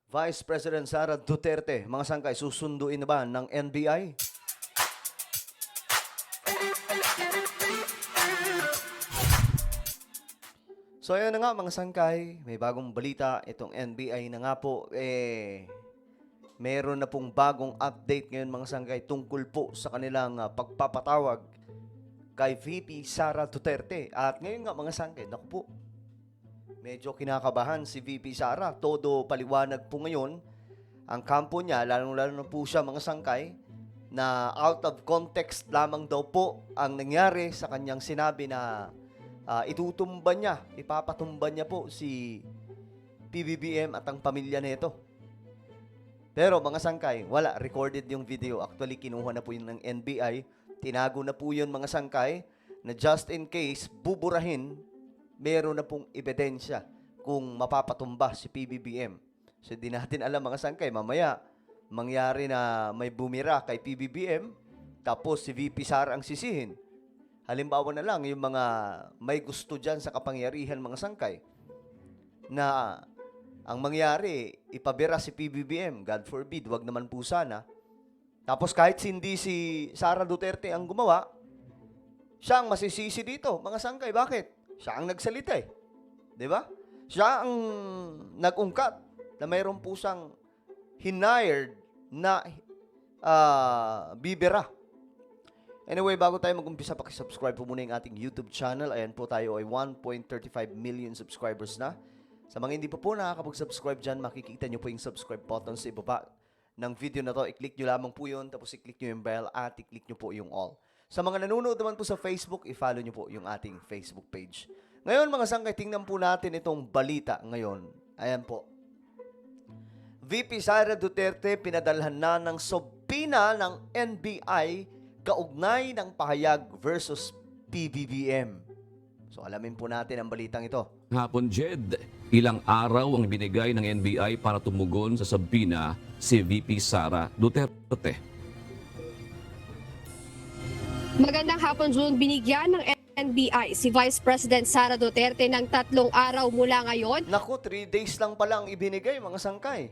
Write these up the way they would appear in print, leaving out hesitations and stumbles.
Vice President Sara Duterte, mga sangkay, susunduin na ba ng NBI? So ayun na nga mga sangkay, may bagong balita, itong NBI na nga po, meron na pong bagong update ngayon mga sangkay tungkol po sa kanilang pagpapatawag kay VP Sara Duterte. At ngayon nga mga sangkay, naku po, medyo kinakabahan si VP Sara. Todo paliwanag po ngayon ang kampo niya, lalong-lalo na po siya mga sangkay, na out of context lamang daw po ang nangyari sa kanyang sinabi na itutumba niya, ipapatumba niya po si PBBM at ang pamilya nito. Pero mga sangkay, wala, recorded yung video. Actually, kinuha na po yun ng NBI. Tinago na po yun mga sangkay na just in case buburahin, meron na pong ebidensya kung mapapatumba si PBBM. So, di natin alam mga sangkay, mamaya mangyari na may bumira kay PBBM, tapos si VP Sara ang sisihin. Halimbawa na lang, yung mga may gusto dyan sa kapangyarihan mga sangkay, na ang mangyari, ipabira si PBBM, God forbid, wag naman po sana. Tapos kahit hindi si Sara Duterte ang gumawa, siya ang masisisi dito, mga sangkay. Bakit? Siya ang nagsalita eh. Di ba? Siya ang nag-ungkat na mayroon po siyang hired na bibira. Anyway, bago tayo mag-umpisa, pakisubscribe po muna yung ating YouTube channel. Ayan po, tayo ay 1.35 million subscribers na. Sa mga hindi pa po nakakapag-subscribe dyan, makikita nyo po yung subscribe button sa ibaba ng video na to. I-click nyo lamang po yun, tapos i-click nyo yung bell at i-click nyo po yung all. Sa mga nanonood naman po sa Facebook, i-follow nyo po yung ating Facebook page. Ngayon mga sangkay, tingnan po natin itong balita ngayon. Ayan po. VP Sara Duterte pinadalhan na ng subpoena ng NBI kaugnay ng pahayag versus PBBM. So alamin po natin ang balitang ito. Hapon, Jed, ilang araw ang binigay ng NBI para tumugon sa subpoena si VP Sara Duterte. Magandang hapon, June. Binigyan ng NBI si Vice President Sara Duterte ng 3 araw mula ngayon. Naku, 3 days lang pala ang ibinigay mga sangkay.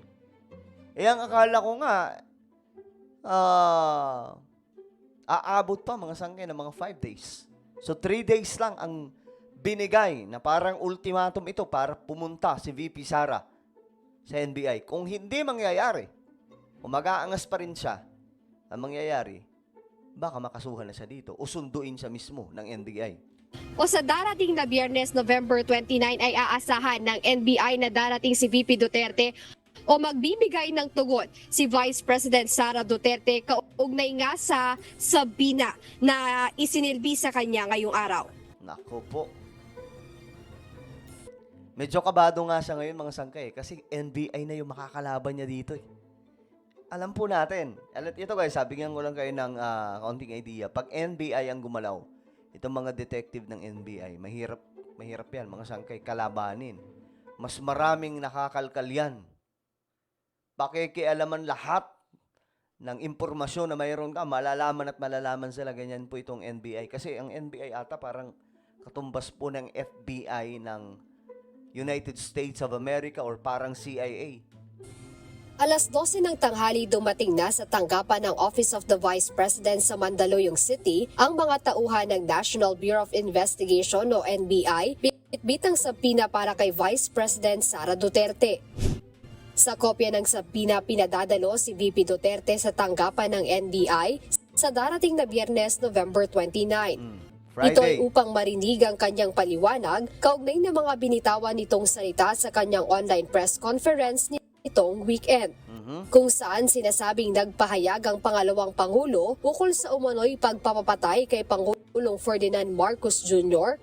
Ang akala ko nga, aabot pa mga sangkay ng mga 5 days. So 3 days lang ang binigay na parang ultimatum ito para pumunta si VP Sara sa NBI. Kung hindi mangyayari, kung mag-aangas pa rin siya, ang mangyayari, baka makasuhan na siya dito o sunduin siya mismo ng NBI. O sa darating na Biyernes, November 29 ay aasahan ng NBI na darating si VP Duterte o magbibigay ng tugon si Vice President Sara Duterte kaugnay nga sa subpoena na isinilbi sa kanya ngayong araw. Nako po. Medyo kabado nga siya ngayon mga sangkay kasi NBI na yung makakalaban niya dito eh. Alam po natin. Ito guys, sabi ko lang kayo ng kaunting idea. Pag NBI ang gumalaw, itong mga detective ng NBI, mahirap yan mga sangkay, kalabanin. Mas maraming nakakalkal yan. Pakikialaman lahat ng impormasyon na mayroon ka, malalaman sila, ganyan po itong NBI. Kasi ang NBI ata parang katumbas po ng FBI ng United States of America or parang CIA. Alas 12 ng tanghali dumating na sa tanggapan ng Office of the Vice President sa Mandaluyong City ang mga tauhan ng National Bureau of Investigation o NBI bitbitang subpoena para kay Vice President Sara Duterte. Sa kopya ng subpoena, pinadadalo si VP Duterte sa tanggapan ng NBI sa darating na Biyernes, November 29. Ito ay upang marinig ang kanyang paliwanag kaugnay ng mga binitawan nitong salita sa kanyang online press conference nitong weekend. Kung saan sinasabing nagpahayag ang pangalawang Pangulo ukol sa umano'y pagpapapatay kay Pangulong Ferdinand Marcos Jr.,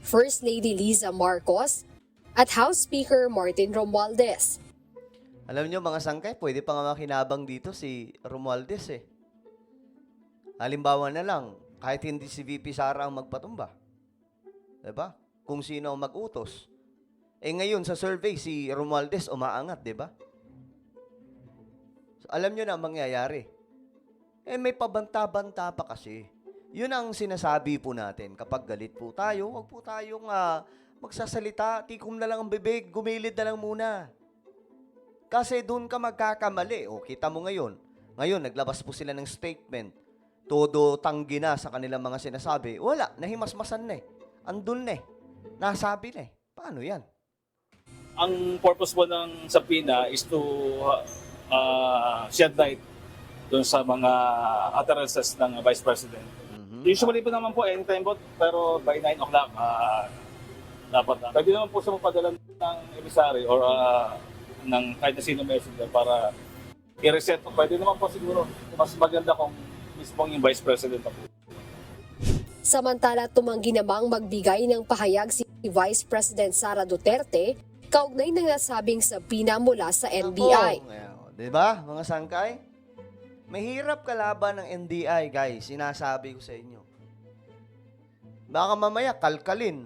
First Lady Liza Marcos, at House Speaker Martin Romualdez. Alam nyo mga sangkay, pwede pa nga makinabang dito si Romualdez eh. Halimbawa na lang, kahit hindi si VP Sara ang magpatumba. Diba? Kung sino ang mag-utos. Ngayon sa survey, si Romualdez umaangat, diba? So, alam nyo na ang mangyayari. May pabanta-banta pa kasi. Yun ang sinasabi po natin. Kapag galit po tayo, huwag po tayong magsasalita. Tikom na lang ang bibig, gumilid na lang muna. Kasi doon ka magkakamali. O, kita mo ngayon. Ngayon, naglabas po sila ng statement. Todo tanggi na sa kanilang mga sinasabi. Wala, nahimasmasan na eh. Andun na eh. Nasabi na eh. Paano yan? Ang purpose po ng subpoena is to shed light doon sa mga utterances ng Vice President. Usually po naman po anytime po, pero by 9 o'clock dapat na. Pwede naman po siya magpadala ng emissary or ng kahit na sino messenger para i-reset. Pwede naman po siguro. Mas maganda kung mismo yung Vice President na po. Samantala, tumanggi namang magbigay ng pahayag si Vice President Sara Duterte kaugnay ng nasabing subpoena mula sa NBI. Di ba, mga sangkay? Mahirap kalaban ng NBI, guys. Sinasabi ko sa inyo. Baka mamaya kalkalin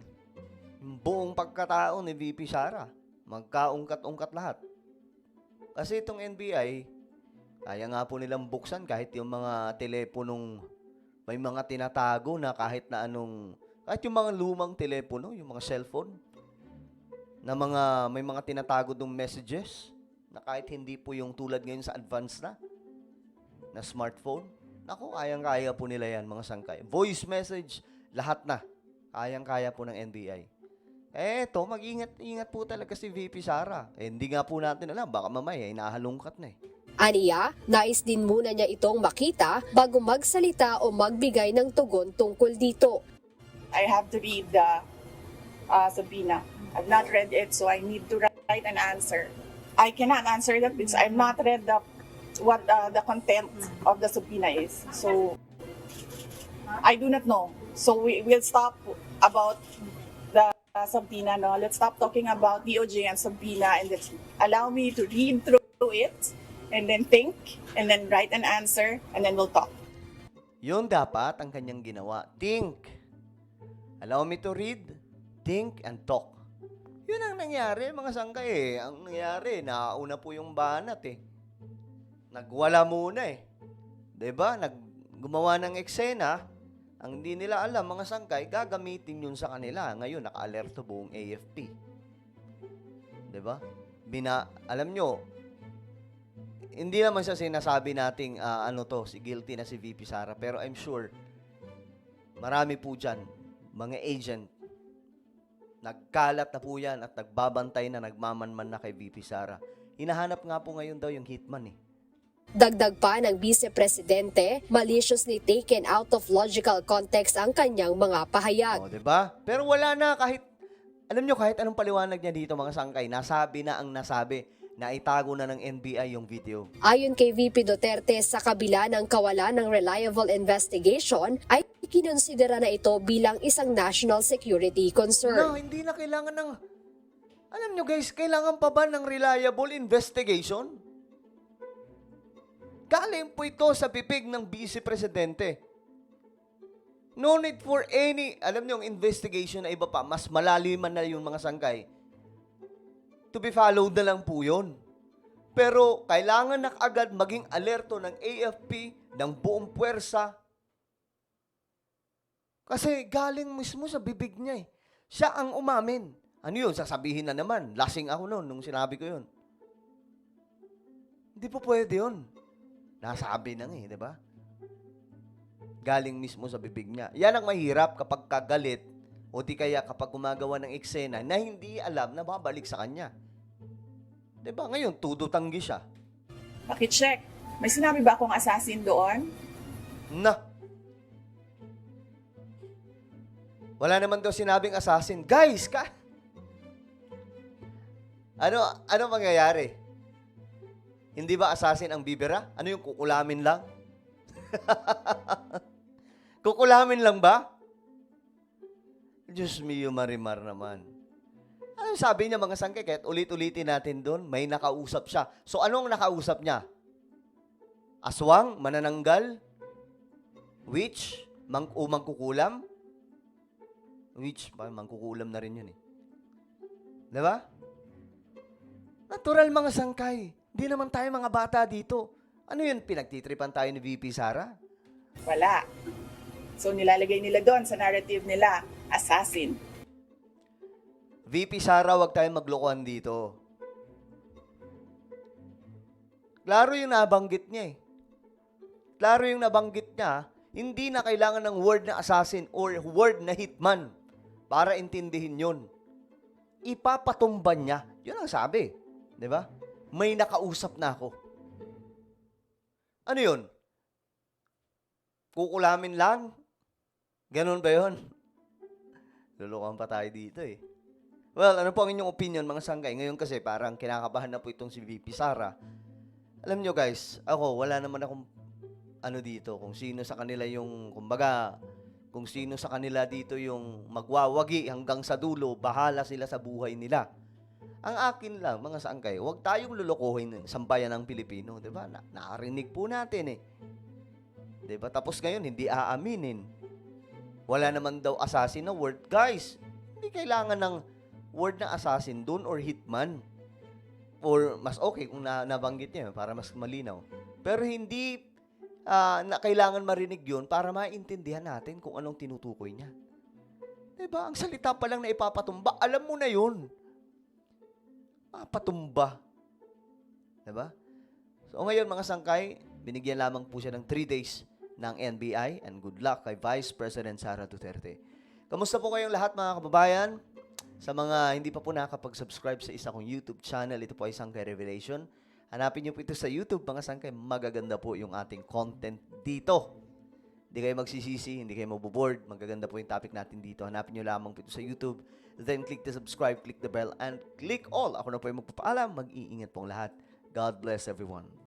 yung buong pagkatao ni VP Sara. Magkaungkat-ungkat lahat. Kasi itong NBI, kaya nga po nilang buksan kahit yung mga teleponong may mga tinatago na kahit na anong, kahit yung mga lumang telepono, yung mga cellphone, na may mga tinatago dong messages, na kahit hindi po yung tulad ngayon sa advanced na smartphone. Naku, kayang-kaya po nila yan, mga sangkay. Voice message, lahat na. Kayang-kaya po ng NBI. Eto, mag-ingat po talaga si VP Sara. Hindi nga po natin alam, baka mamaya, inahalungkat na eh. Aniya, nais din muna niya itong makita bago magsalita o magbigay ng tugon tungkol dito. I have to read the subpoena. I've not read it, so I need to write an answer. I cannot answer that because I've not read what the content of the subpoena is. So I do not know. So we'll stop about the subpoena. No, let's stop talking about DOJ and subpoena, and let's allow me to read through it, and then think, and then write an answer, and then we'll talk. Yun dapat ang kanyang ginawa. Think. Allow me to read, think, and talk. Yun ang nangyari, mga sangkay eh. Ang nangyari, nauna po yung banat eh. Nagwala muna eh. Diba? Gumawa ng eksena, ang hindi nila alam, mga sangkay, gagamitin yun sa kanila. Ngayon, naka-alerto buong AFP. Diba? Alam nyo, hindi naman siya sinasabi nating si guilty na si VP Sara. Pero I'm sure, marami po dyan, mga agent, nagkalat na po yan at nagbabantay na nagmamanman na kay VP Sara. Hinahanap nga po ngayon daw yung hitman eh. Dagdag pa ng Vice Presidente, maliciously taken out of logical context ang kanyang mga pahayag. O, diba? Pero wala na kahit anong paliwanag niya dito, mga sangkay, nasabi na ang nasabi. Naitago na ng NBI yung video. Ayon kay VP Duterte, sa kabila ng kawalan ng reliable investigation, ay kinonsidera na ito bilang isang national security concern. No, hindi na kailangan ng... Alam nyo guys, kailangan pa ba ng reliable investigation? Galing po ito sa bibig ng Vice Presidente. No need for any... Alam nyo, yung investigation na iba pa, mas malaliman na yung mga sangkay. To be followed na lang po yun. Pero kailangan na agad maging alerto ng AFP, ng buong puwersa. Kasi galing mismo sa bibig niya eh. Siya ang umamin. Ano yun? Sasabihin na naman. Lasing ako noon nung sinabi ko yun. Hindi po pwede yun. Nasabi na nga eh, di ba? Galing mismo sa bibig niya. Yan ang mahirap kapag kagalit o di kaya kapag gumagawa ng eksena na hindi alam na babalik sa kanya. Diba? Ngayon, tudo tanggi siya. Pakicheck. May sinabi ba akong assassin doon? Na. Wala naman daw sinabing assassin. Guys, ano mangyayari? Hindi ba assassin ang bibira? Ano yung kukulamin lang? Kukulamin lang ba? Diyos mio, Marimar naman. Ano sabi niya, mga sangkay? Kahit ulit-ulitin natin doon, may nakausap siya. So, anong nakausap niya? Aswang? Manananggal? Witch? Mangkukulam? Witch? Mangkukulam na rin yun eh. Diba? Natural, mga sangkay. Hindi naman tayo mga bata dito. Ano yun? Pinagtitripan tayo ni VP Sara? Wala. So nilalagay nila doon sa narrative nila, assassin. VP Sara, wag tayong maglokohan dito. Klaro yung nabanggit niya eh. Klaro yung nabanggit niya, hindi na kailangan ng word na assassin or word na hitman para intindihin yun. Ipapatumban niya. Yun ang sabi. Di ba? May nakausap na ako. Ano yun? Kukulamin lang? Ganun ba yun? Lulukan pa tayo dito eh. Well, ano po ang inyong opinion mga sanggay? Ngayon kasi parang kinakabahan na po itong si VP Sara. Alam nyo guys, ako wala naman akong ano dito, kung sino sa kanila yung, kumbaga, kung sino sa kanila dito yung magwawagi hanggang sa dulo, bahala sila sa buhay nila. Ang akin lang, mga sanggay, huwag tayong lulukuhin sa bayan ng Pilipino, di ba? Nakarinig po natin eh. Di ba? Tapos ngayon, hindi aaminin. Wala naman daw assassin na word. Guys, hindi kailangan ng word na assassin doon or hitman. Or mas okay kung nabanggit niya para mas malinaw. Pero hindi na kailangan marinig yun para maintindihan natin kung anong tinutukoy niya. Diba? Ang salita pa lang na ipapatumba, alam mo na yun. Patumba. Diba? So ngayon mga sangkay, binigyan lamang po siya ng 3 days ng NBI and good luck kay Vice President Sara Duterte. Kamusta po kayong lahat mga kababayan? Sa mga hindi pa po nakapag-subscribe sa isa kong YouTube channel, ito po ay Sangkay Revelation. Hanapin niyo po ito sa YouTube, mga sangkay. Magaganda po yung ating content dito. Hindi kayo magsisisi, hindi kayo maboboard. Magaganda po yung topic natin dito. Hanapin niyo lamang po ito sa YouTube. Then click the subscribe, click the bell, and click all. Ako na po yung magpapaalam. Mag-iingat pong lahat. God bless everyone.